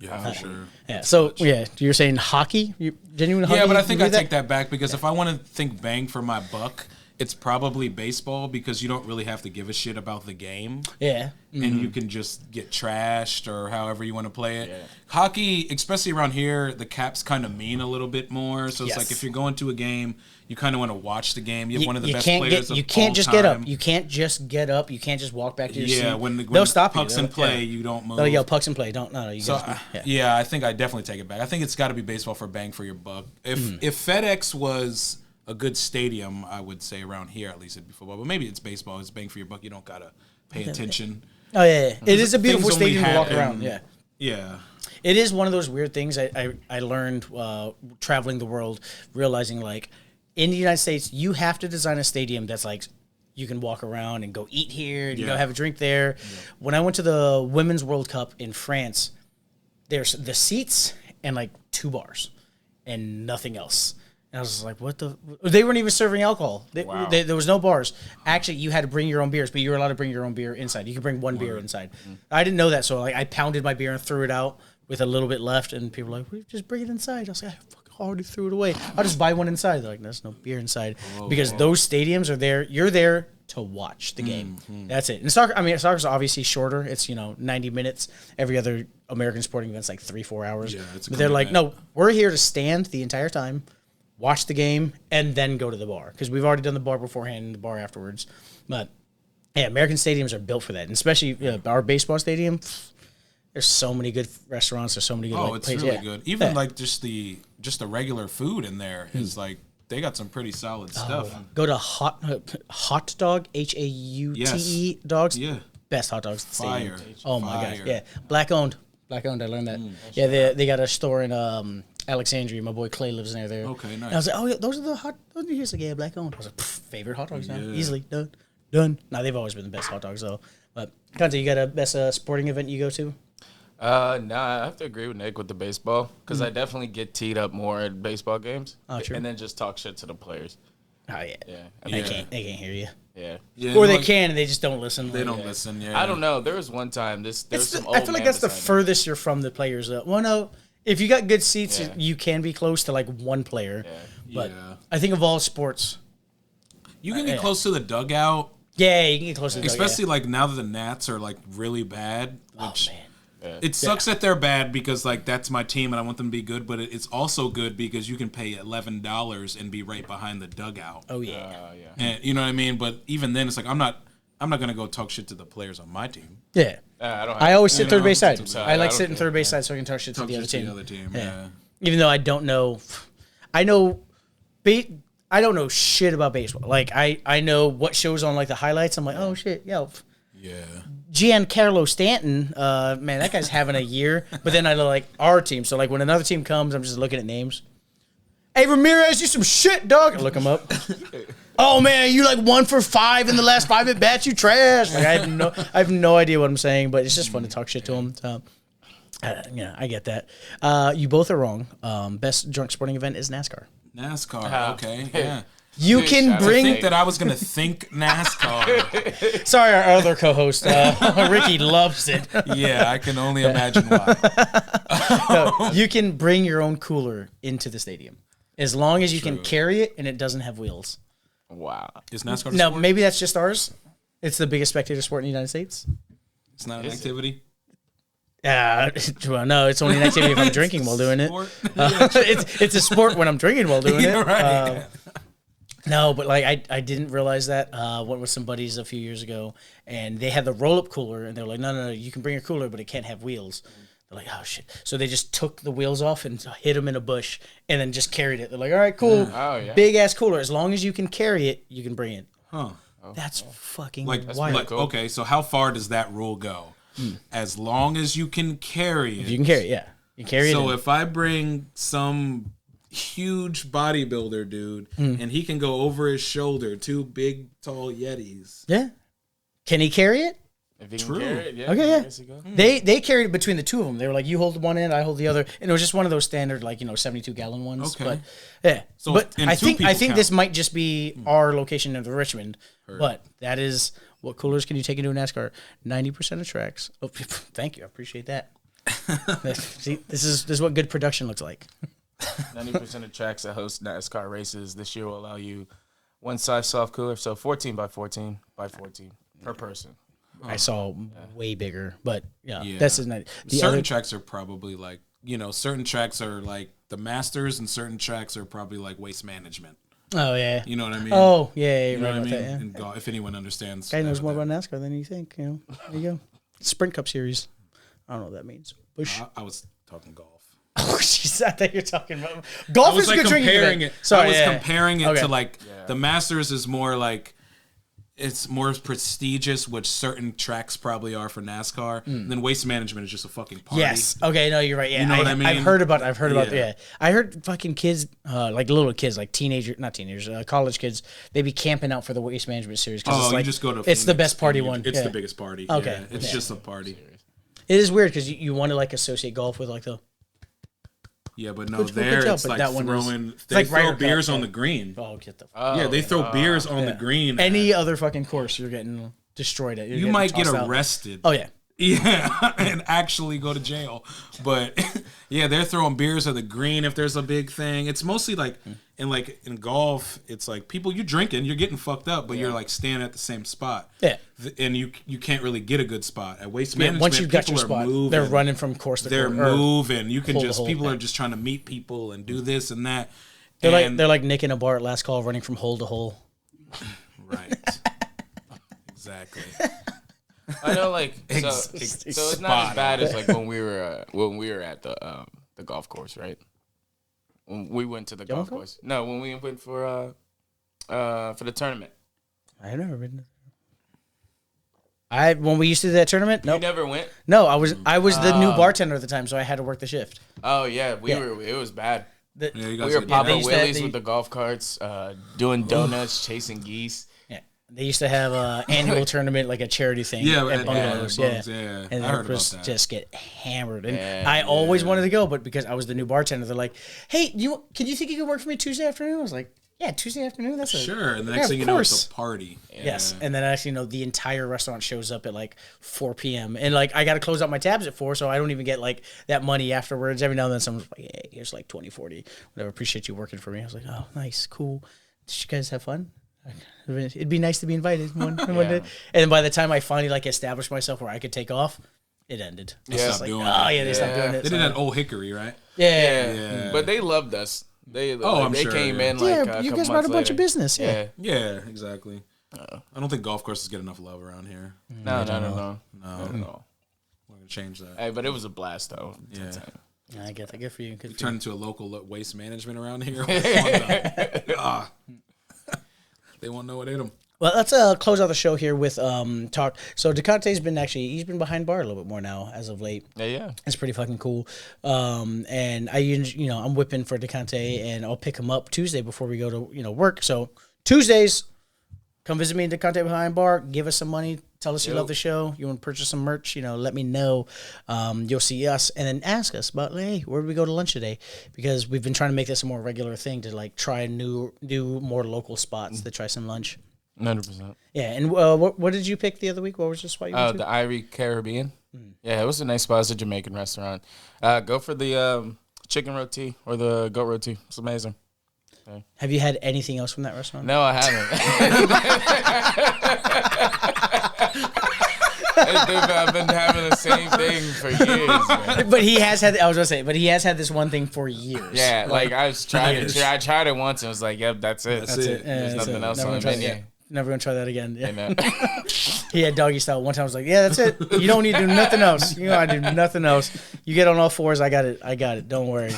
Yeah, for sure. Yeah. So yeah, you're saying hockey? Genuine hockey? Yeah, but I think You I do that? take that back because if I want to think bang for my buck, it's probably baseball because you don't really have to give a shit about the game. Yeah. And you can just get trashed or however you want to play it. Hockey, especially around here, the caps kind of mean a little bit more. So it's like if you're going to a game, you kind of want to watch the game. You have one of the best players of You can't all just time. get up. You can't just get up. You can't just walk back to your seat. Yeah, when they'll stop pucks you. in play, you don't move. They'll yell pucks in play. No. You So guys, yeah, I think I definitely take it back. I think it's got to be baseball for bang for your buck. If FedEx was a good stadium, I would say around here at least it'd be football. But maybe it's baseball. It's bang for your buck. You don't gotta pay attention. Oh yeah. It is a beautiful Things only stadium to walk happen- around. Yeah. Yeah. It is one of those weird things I learned traveling the world, realizing like in the United States, you have to design a stadium that's like you can walk around and go eat here and go have a drink there. Yeah. When I went to the Women's World Cup in France, there's the seats and like 2 bars and nothing else. And I was just like, what the? They weren't even serving alcohol. There was no bars. Actually, you had to bring your own beers, but you were allowed to bring your own beer inside. You could bring one beer inside. I didn't know that, so like I pounded my beer and threw it out with a little bit left, and people were like, "We just bring it inside." I was like, "I fucking already threw it away. I'll just buy one inside." They're like, "There's no beer inside," because those stadiums are there. You're there to watch the game. That's it. And soccer, I mean, soccer's obviously shorter. It's 90 minutes. Every other American sporting event's like 3-4 hours. Yeah, it's but they're like, no, we're here to stand the entire time, watch the game, and then go to the bar, because we've already done the bar beforehand and the bar afterwards. But yeah, American stadiums are built for that, and especially our baseball stadium. There's so many good restaurants. There's so many good. It's places. really good. Even like just the regular food in there is like they got some pretty solid stuff. Go to hot dog HAUTE dogs. Yeah, best hot dogs. In the fire. stadium. Oh my Fire. gosh, yeah, black owned. I learned that. They got a store in Alexandria. My boy Clay lives near there. Okay, nice. And I was like, oh yeah, those are the hot. He's like, yeah, black owned. I was like, favorite hot dogs now, easily done. Now they've always been the best hot dogs though. But Conte, you got a best sporting event you go to? Nah, I have to agree with Nick with the baseball, because I definitely get teed up more at baseball games. Oh, true. And then just talk shit to the players. Oh yeah, Yeah. They can't hear you. Yeah. Or they can and they just don't listen. They don't listen. Yeah, I don't know. There was one time. I feel like that's the furthest you're from the players. Well, no, if you got good seats, you can be close to like one player. Yeah. But I think of all sports, you can get close to the dugout. Yeah, you can get close to the dugout. Especially like now that the Nats are like really bad. Which, it sucks that they're bad, because like that's my team and I want them to be good, but it's also good because you can pay $11 and be right behind the dugout. Oh yeah. And you know what I mean? But even then, it's like I'm not gonna go talk shit to the players on my team. Yeah. I always sit third base side. I like sitting third base side so I can talk shit to the other team. Yeah. Even though I don't know, I don't know shit about baseball. Like I know what shows on like the highlights. I'm like, oh shit, yeah. Giancarlo Stanton, man, that guy's having a year. But then I know like our team. So like when another team comes, I'm just looking at names. Hey, Ramirez, you some shit, dog. I look him up. Oh man, you like 1 for 5 in the last 5 at bats. You trash. Like I have no idea what I'm saying, but it's just fun to talk shit to him. So, I get that. You both are wrong. Best drunk sporting event is NASCAR. NASCAR, okay, yeah. You can bring. I think that I was gonna think NASCAR. Sorry, our other co-host Ricky loves it. Yeah, I can only imagine why. No, you can bring your own cooler into the stadium as long as you can carry it and it doesn't have wheels. Wow. Is NASCAR? No, maybe that's just ours. It's the biggest spectator sport in the United States. It's not an activity. Well, no, it's only an activity if I'm drinking while doing it. It's a sport when I'm drinking while doing it. Right. No, but like I didn't realize that. Went with some buddies a few years ago, and they had the roll-up cooler, and they're like, no, you can bring a cooler, but it can't have wheels. They're like, oh shit! So they just took the wheels off and hit them in a bush, and then just carried it. They're like, all right, cool, big ass cooler. As long as you can carry it, you can bring it. Huh? That's fucking wild. Like, cool. Okay, so how far does that rule go? As long as you can carry it. If you can carry it, yeah, you carry it. So if I bring some huge bodybuilder dude and he can go over his shoulder 2 big tall Yetis. Yeah. Can he carry it? If he can carry it, yeah. Okay, yeah. They carried it between the two of them. They were like, you hold one end, I hold the other. And it was just one of those standard, 72-gallon ones. Okay. But yeah. So but I two think people this count. might just be our location in Richmond. But that is what coolers can you take into a NASCAR? 90% of tracks. Oh, thank you. I appreciate that. See, this is what good production looks like. 90% of tracks that host NASCAR races this year will allow you one size soft cooler, so 14 by 14 by 14 per person. I saw way bigger, but that's not. Certain tracks are probably like, certain tracks are like the Masters, and certain tracks are probably like Waste Management. Oh yeah, you know what I mean. Oh yeah, you know right what I mean. That, yeah. And golf, if anyone understands, guy knows more about NASCAR than you think. There you go. Sprint Cup Series. I don't know what that means. Bush. I was talking golf. Oh, jeez, I thought you were talking about golf. Is like good drinking comparing event. it. Sorry, I was comparing it to like Yeah. The Masters is more like it's more prestigious, which certain tracks probably are for NASCAR. And then Waste Management is just a fucking party. Yes. Okay. No, you're right. Yeah. You know what I mean? I've heard about. Yeah. I heard fucking kids, like little kids, like college kids. They be camping out for the Waste Management Series. Oh, it's you like, just go to. It's Phoenix, the best party one. It's Yeah. the biggest party. Okay. Yeah, it's just a party. It is weird because you want to like associate golf with like the. Yeah, but no, Good there job, it's but like that one is- throwing. it's They like throw Ryder Cup, beers on yeah. the green. Oh, get the. Yeah, they throw beers on the green. Any other fucking course, you're getting destroyed at. You might get arrested. Oh yeah. Yeah, and actually go to jail. But yeah, they're throwing beers at the green if there's a big thing. It's mostly like in golf, it's like people you drinking, you're getting fucked up, but you're like standing at the same spot. Yeah. And you can't really get a good spot. At Waste Yeah, Management, once you've got your people are spot, moving. they're running from course to course. They're moving. You can hole to just hole, people yeah. are just trying to meet people and do this and that. They're like Nick and a bar at last call, running from hole to hole. Right. Exactly. I know, like so it's not as bad as like when we were at the golf course, right? When we went to the golf course. No, when we went for the tournament. I've never been. When we used to do that tournament, You nope. never went? No, I was the new bartender at the time, so I had to work the shift. Oh yeah, we were. It was bad. Yeah, you guys We were get- popping used to have wheelies with the golf carts, doing donuts, chasing geese. Yeah, they used to have a annual tournament, like a charity thing. Yeah, at at Bargoyles, Bargoyles, yeah. And I it heard about was that. just get hammered. And Yeah, I always wanted to go, but because I was the new bartender, they're like, "Hey, can you think you could work for me Tuesday afternoon?" I was like, "Yeah, Tuesday afternoon. That's Sure, and the Yeah, next of thing you know, it's course. a party. Yes, and then actually, the entire restaurant shows up at like 4 p.m. and like I got to close out my tabs at 4, so I don't even get like that money afterwards. Every now and then, someone's like, "Hey, here's like 20, 40, whatever. Appreciate you working for me." I was like, "Oh, nice, cool. Did you guys have fun? It'd be nice to be invited one day." And by the time I finally like established myself where I could take off, it ended. They It's stopped just like, doing oh it. yeah, they stopped doing it. They did that Old Hickory, right? Yeah. Yeah. But they loved us. They I'm they sure, came yeah. in like Yeah, a you couple guys brought a months bunch of later. business. Yeah. Yeah, exactly. I don't think golf courses get enough love around here. No. No, Not at all. we're gonna change that. Hey, but it was a blast though. Yeah. Yeah, I get that. Good for you. Good for you. Turn into a local waste management around here. They won't know what hit them. Well, let's close out the show here with talk. So Dekonte's been he's been behind bar a little bit more now as of late. Yeah. It's pretty fucking cool. And I'm whipping for Dekonte, and I'll pick him up Tuesday before we go to work. So Tuesdays, come visit me in Dekonte behind bar. Give us some money. Tell us you love the show. You want to purchase some merch? Let me know. You'll see us, and then ask us about, hey, where do we go to lunch today? Because we've been trying to make this a more regular thing to like try new more local spots to try some lunch. 100%. Yeah, and what did you pick the other week? What was the spot you went to? The Irie Caribbean. Yeah, it was a nice spot. It's a Jamaican restaurant. Go for the chicken roti or the goat roti. It's amazing. Have you had anything else from that restaurant? No, I haven't. I've been having the same thing for years, man. But he has had. I was gonna say, but he has had this one thing for years. Yeah, like I tried it once and was like, yep, that's it. That's it. There's that's nothing it. else Never on the gonna try menu. that. Never gonna try that again. Yeah. You know? He had doggy style. One time I was like, yeah, that's it. You don't need to do nothing else. I do nothing else. You get on all fours. I got it. Don't worry.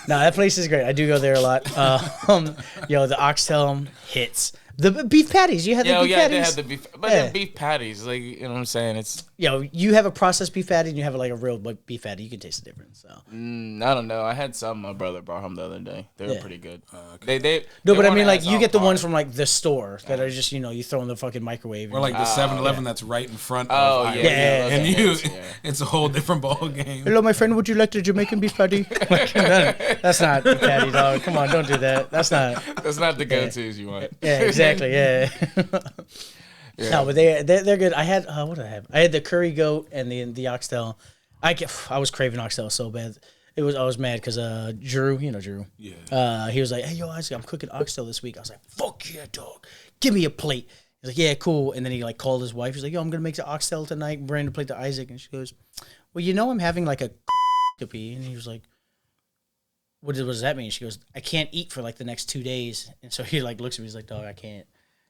No, that place is great. I do go there a lot. The oxtail hits. The beef patties. You had the beef patties. They had the beef, but they're beef patties. Like, you know what I'm saying? It's you have a processed beef patty and you have like a real beef patty. You can taste the difference. So. I don't know. I had some my brother brought home the other day. They were pretty good. Okay. They but I mean, weren't like as you on get the par. ones from like the store that are just you throw in the fucking microwave. Or like the 7-Eleven that's right in front Oh of yeah, Irie. Yeah. And those you, are hits, it's a whole different ball game. Hello, my friend. Would you like the Jamaican beef patty? That's not beef patty, dog. Come on, don't do that. That's not. That's not the go-tos you want. Yeah, exactly. Yeah. No, but they're good. I had what did I have? I had the curry goat and the oxtail. I was craving oxtail so bad. I was mad because Drew, Drew. Yeah. He was like, "Hey, yo, Isaac, I'm cooking oxtail this week." I was like, "Fuck yeah, dog! Give me a plate." He's like, "Yeah, cool." And then he like called his wife. He's like, "Yo, I'm gonna make the oxtail tonight and bring the plate to Isaac." And she goes, "Well, I'm having like a copy." And he was like, what does that mean? She goes, "I can't eat for like the next 2 days." And so he like looks at me. He's like, "Dog, I can't.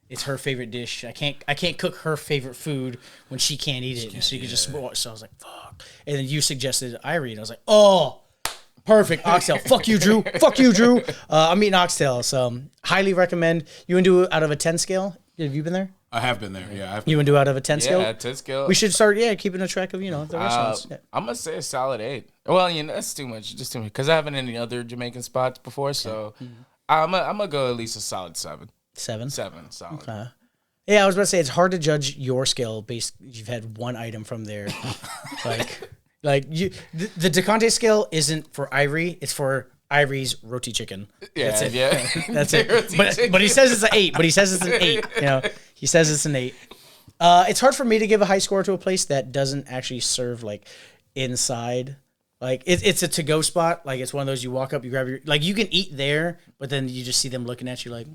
It's her favorite dish. I can't cook her favorite food when she can't eat it." And so you could just. So I was like, "Fuck." And then you suggested Irie, and I was like, "Oh, perfect oxtail. Fuck you, Drew. Fuck you, Drew." I'm eating oxtail, so highly recommend. You want to do it out of a 10 scale? Have you been there? I have been there. Yeah. You want to do out of a 10 scale? Yeah, 10 scale. We should start, keeping a track of, the restaurants. Yeah. I'm gonna say a solid 8. Well, that's too much, just too much, because I haven't any other Jamaican spots before. So I'm gonna go at least a solid 7. 7? 7, solid. Yeah, I was about to say it's hard to judge your scale based. You've had one item from there, the Dekonte scale isn't for Irie. It's for Ivory's roti chicken. Yeah, That's it. yeah. That's it. But he says it's an 8. But he says it's an 8. You know, he says it's an 8. It's hard for me to give a high score to a place that doesn't actually serve like inside. Like it's a to-go spot. Like it's one of those you walk up, you grab your like you can eat there, but then you just see them looking at you like,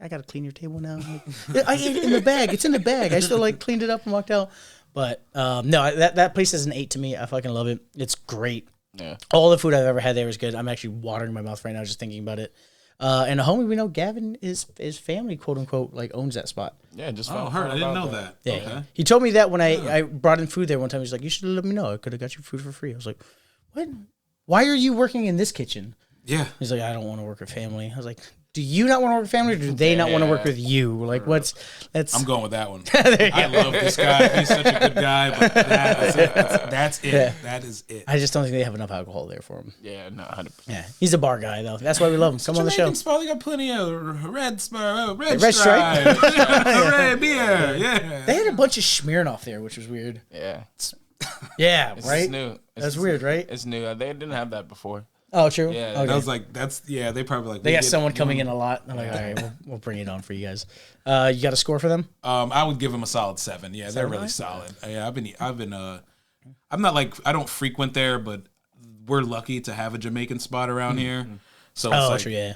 I gotta clean your table now. Like, I ate it in the bag. It's in the bag. I still like cleaned it up and walked out. But no, that place is an 8 to me. I fucking love it. It's great. Yeah. All the food I've ever had there is good. I'm actually watering my mouth right now just thinking about it. And a homie we know, Gavin, his family, quote unquote, like owns that spot. Yeah, just I didn't know that. Yeah, Okay. he told me that when I brought in food there one time. He's like, "You should have let me know. I could have got you food for free." I was like, "What? Why are you working in this kitchen?" Yeah. He's like, "I don't want to work with family." I was like, "Do you not want to work with family, or do they not want to work with you?" Like, that's? I'm going with that one. I love this guy. He's such a good guy, but that's it. Yeah. That is it. I just don't think they have enough alcohol there for him. Yeah, no, 100%. Yeah, he's a bar guy though. That's why we love him. Come on the show. Jamaican spot, they got plenty of red stripe, red beer. Yeah. They had a bunch of Smirnoff there, which was weird. Yeah. Yeah, It's right. new. That's weird, right? It's new. They didn't have that before. Oh, true. Yeah, Okay. That was like they probably like They got someone coming in a lot. I'm like, all right, we'll bring it on for you guys. You got a score for them? I would give them a solid 7. Yeah, they're really solid. Yeah, I'm not like I don't frequent there, but we're lucky to have a Jamaican spot around here. So it's like, true, yeah.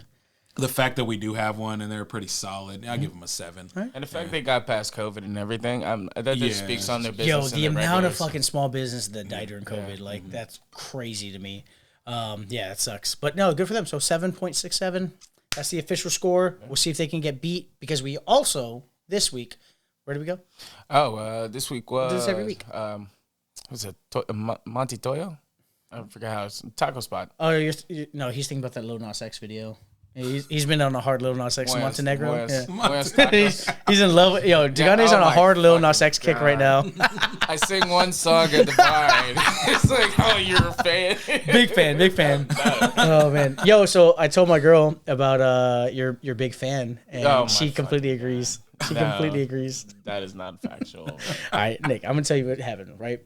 the fact that we do have one and they're pretty solid, I give them a 7. And the fact they got past COVID and everything, that just speaks on their business. Yo, and the their amount of regulars. fucking small business that died during COVID, like that's crazy to me. Yeah, it sucks. But no, good for them. So 7.67. That's the official score. We'll see if they can get beat because we also this week. Where did we go? Oh, this week was Do this every week. Was it Monte Toyo? I forgot how it's taco spot. Oh, no, he's thinking about that Lil Nas X video. He's been on a hard Lil Nas X Montenegro. He's in love with Dekonte's on a hard Lil Nas X kick right now. I sing one song at the bar and it's like, oh, you're a fan. Big fan. Oh man, yo. So I told my girl about your big fan, and she completely agrees. Completely agrees. That is not factual. All right, Nick, I'm gonna tell you what happened. Right,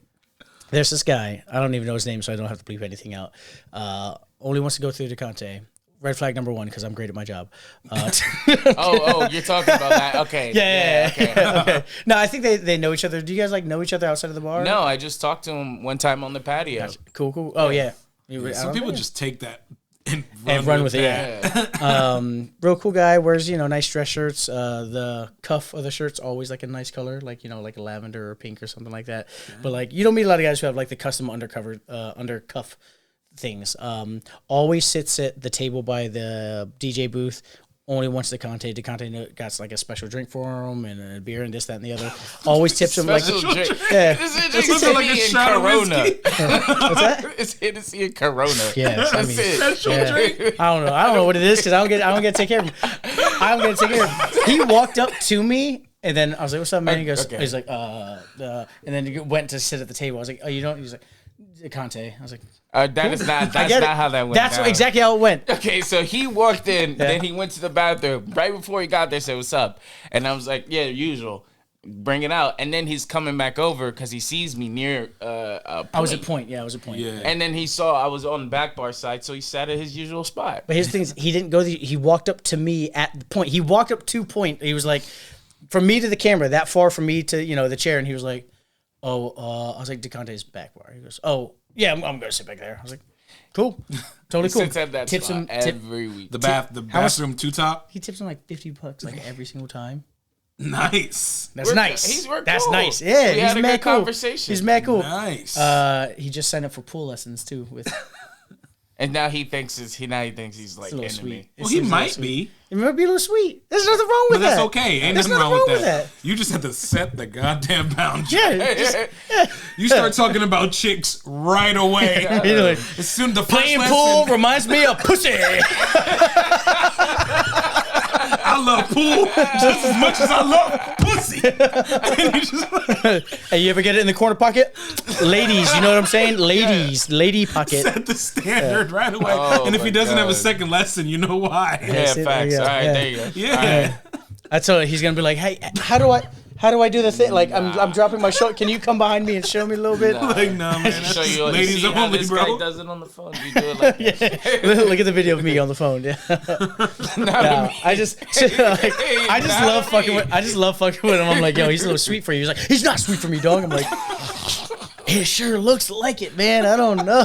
there's this guy. I don't even know his name, so I don't have to bleep anything out. Only wants to go through Dekonte. Red flag number 1 because I'm great at my job. You're talking about that? Okay. Yeah. Okay. No, I think they know each other. Do you guys like know each other outside of the bar? No, I just talked to him one time on the patio. Gotcha. Cool. Oh yeah. Some people just take that and run with it. Yeah. Real cool guy. Wears nice dress shirts. The cuff of the shirt's always like a nice color, like like a lavender or pink or something like that. Yeah. But like you don't meet a lot of guys who have like the custom undercuff things. Always sits at the table by the DJ booth. Only wants Dekonte. Dekonte got like a special drink for him and a beer and this, that, and the other. Always tips him like drink. Yeah. It's like a shot of Corona. What's that? It's Hennessy and Corona. Yeah, that's it. Drink. I don't know what it is because I don't get to take care of him. I'm gonna take care of him. He walked up to me. And then I was like, "What's up, man?" He goes, "He's like, and then he went to sit at the table. I was like, "Oh, you don't?" He's like, "Dekonte." I was like, That's not how that went. That's exactly how it went. Okay, so he walked in, then he went to the bathroom. Right before he got there, said, "What's up?" And I was like, "Yeah, usual." Bring it out, and then he's coming back over because he sees me near. I was at point. Yeah, I was at point. Yeah. And then he saw I was on the back bar side, so he sat at his usual spot. But his thing is, he didn't go. He walked up to me at the point. He walked up to point. He was like, from me to the camera, that far from me to the chair, and he was like, "Oh," I was like, "Dekonte's back bar." He goes, "Oh, yeah, I'm gonna sit back there." I was like, "Cool, totally cool." He sits at that tips spot him every week. The bathroom two top. He tips him like $50 like every single time. Nice. That's nice. That's cool. nice. Yeah, we he's had a mad good cool. Conversation. He's mad cool. Nice. He just signed up for pool lessons too. With and now he thinks he's like a little into sweet. me. Well, he might be. It might be a little sweet. There's nothing wrong with But that. that's okay. Ain't There's nothing wrong with that. that. You just have to set the goddamn boundary. Yeah. You start talking about chicks right away. Like, As soon the first playing lesson, pool reminds me of pussy. I love pool just as much as I love pussy. And you just Hey, you ever get it in the corner pocket? Ladies, you know what I'm saying? Ladies, lady pocket. set the standard right away. Oh, and if he my doesn't have a God. second lesson, you know why. Yeah, see, facts. there you go. All right, Yeah. there you go. Yeah. All right. I told him he's gonna be like, hey, how do I? how do I do the thing? Like, I'm dropping my show. Can you come behind me and show me a little bit? Like, no, man. That's Show you, ladies see how only, this bro. guy does it on the phone. You do it like that. Look at the video of me on the phone. Yeah. No, I just love fucking with. I just love fucking with him. I'm like, yo, he's a little sweet for you. He's like, he's not sweet for me, dog. I'm like, it sure looks like it, man. I don't know.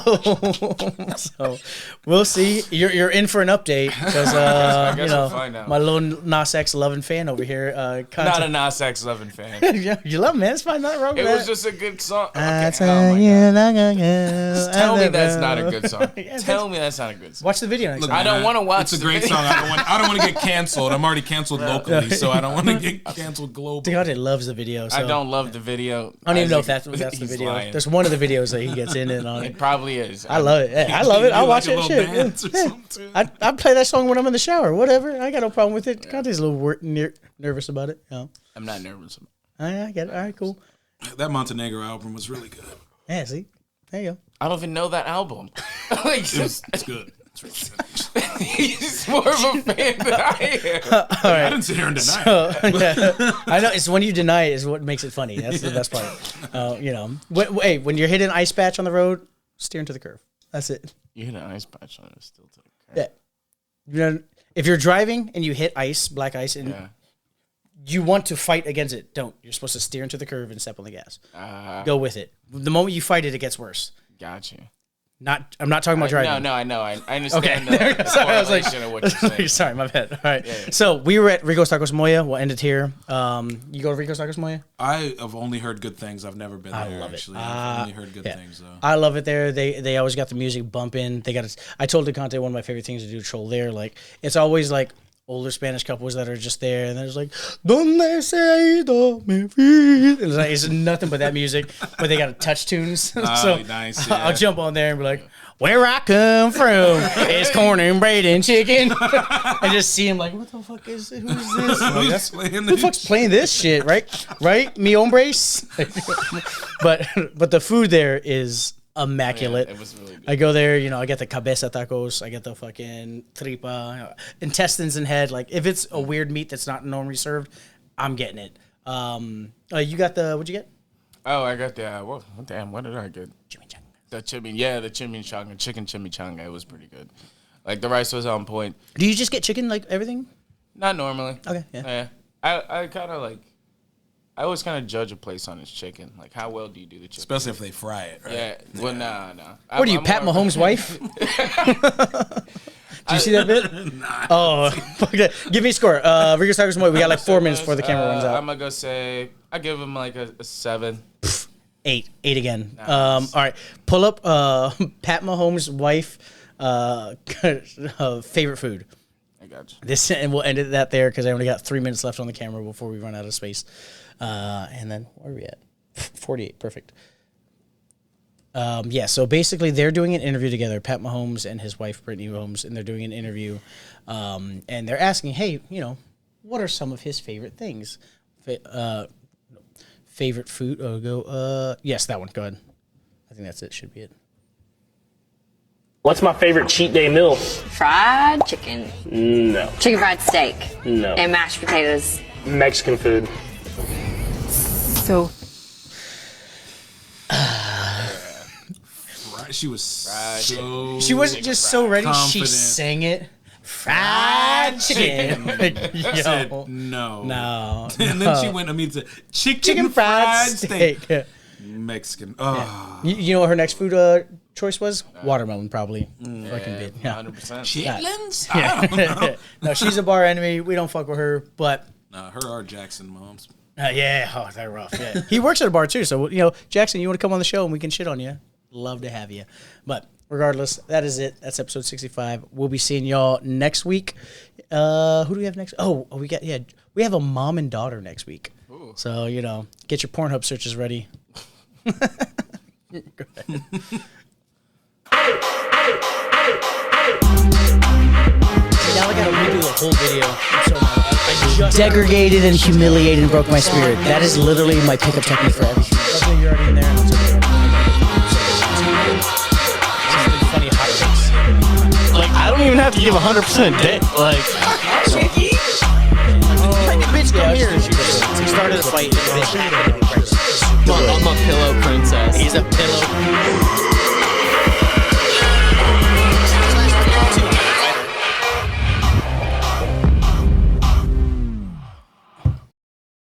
So we'll see. You're in for an update because I guess we'll find out. my little Nas X loving fan over here. Not a Nas X loving fan. You love him, man. It's fine. Nothing wrong with It that. was just a good song. I Okay, tell oh my you God. like I go. Tell me that's not a good song. Yeah, Tell me that's not a good song. Watch the video next Look, time. I don't man, wanna watch It's a the great video. song. I don't want to get canceled. I'm already canceled locally, so I don't want to get canceled globally. Dekonte loves the video. So I don't love the video. I don't even know if Isaac, that's the he's video. lying. There's one of the videos that he gets in it on It it. probably is. I love it. Hey, I love it. I'll You watch like a that little shit. dance or Yeah. something? I play that song when I'm in the shower. Whatever. I got no problem with it. Dekonte's a little nervous about it. You know. I'm not nervous. I get it. All right, cool. That Montenegro album was really good. Yeah, see? There you go. I don't even know that album. Like, It's good. It's really good. he's more of a fan than I am. I didn't sit here and deny it. Yeah. I know. It's when you deny it is what makes it funny. That's the best part. You know. Hey, when you're hitting an ice patch on the road, steer into the curve. That's it. You hit an ice patch on it still to the curve. Yeah. You know, if you're driving and you hit ice, black ice, and Yeah. you want to fight against it, don't. You're supposed to steer into the curve and step on the gas. Go with it. The moment you fight it, it gets worse. Got you. I'm not talking about driving. No, I know. I understand Okay. the Sorry, I was like, correlation of what you're saying. sorry, my bad. All right. Yeah. So we were at Rico's Tacos Moya. We'll end it here. You go to Rico's Tacos Moya? I have only heard good things. I've never been I there, love it. actually. I've only heard good Yeah. things, though. I love it there. They always got the music bumping. They got. I told Dekonte one of my favorite things to do troll there. Like it's always like older Spanish couples that are just there, and there's like, "Donde se ha ido mi vida?" And it's nothing but that music, but they got touch tunes. So nice, I'll yeah. jump on there and be like, "Where I come from is corn and bread and chicken," and just see him like, "What the fuck is who's this?" Like, Who's playing who the this fuck's playing this shit, right? Mi hombres. but the food there is immaculate. Yeah, it was really good. I go there, I get the cabeza tacos, I get the fucking tripa, intestines and head. Like if it's a weird meat that's not normally served, I'm getting it. You got what'd you get? Oh, I got the what did I get? Chimichanga. The chimichanga, chicken chimichanga. It was pretty good. Like the rice was on point. Do you just get chicken like everything? Not normally. Okay, yeah. I kind of like. I always kind of judge a place on its chicken. Like, how well do you do the chicken? Especially if they fry it, right? Yeah. Well, no. What are you, Pat Mahomes' wife? Did you see that bit? Nah. Oh, okay. Give me a score. Rico's Tacos Moy. We got like 4 minutes before the camera runs out. I'm gonna go say I give him like a 7. 8 again. Nice. All right, pull up Pat Mahomes' wife favorite food. I got you. This and we'll end it that there because I only got 3 minutes left on the camera before we run out of space. And then where are we at? 48. Perfect. So basically they're doing an interview together, Pat Mahomes and his wife Brittany Mahomes, and they're doing an interview, and they're asking, hey, what are some of his favorite things? Favorite food? Yes, that one. Go ahead. I think that's it. Should be it. What's my favorite cheat day meal? Fried chicken. No. Chicken fried steak. No. And mashed potatoes. Mexican food. So She was so. She wasn't just so ready. She confident. sang it. Fried chicken. I said, Yo. no. No. And then she went immediately to chicken fried steak. steak. Mexican. Oh. You know what her next food choice was? Watermelon, probably. Fucking bit. Yeah. 100%. Chitlins? I don't know. No, she's a bar enemy. We don't fuck with her, but Nah, her or Jackson moms. they're rough. Yeah, he works at a bar too. So Jackson, you want to come on the show and we can shit on you? Love to have you. But regardless, that is it. That's episode 65. We'll be seeing y'all next week. Who do we have next? We have a mom and daughter next week. Ooh. So get your Pornhub searches ready. Go ahead. Now I gotta redo the whole video. I'm so mad. I just degraded and humiliated and broke my spirit. That is literally my pickup technique for everything. Luckily, you're already in there. And it's okay. Funny hot takes. Like, I don't even have to give 100% dick. Like, Bitch, just come here. And she started a fight. I'm a pillow princess. He's a pillow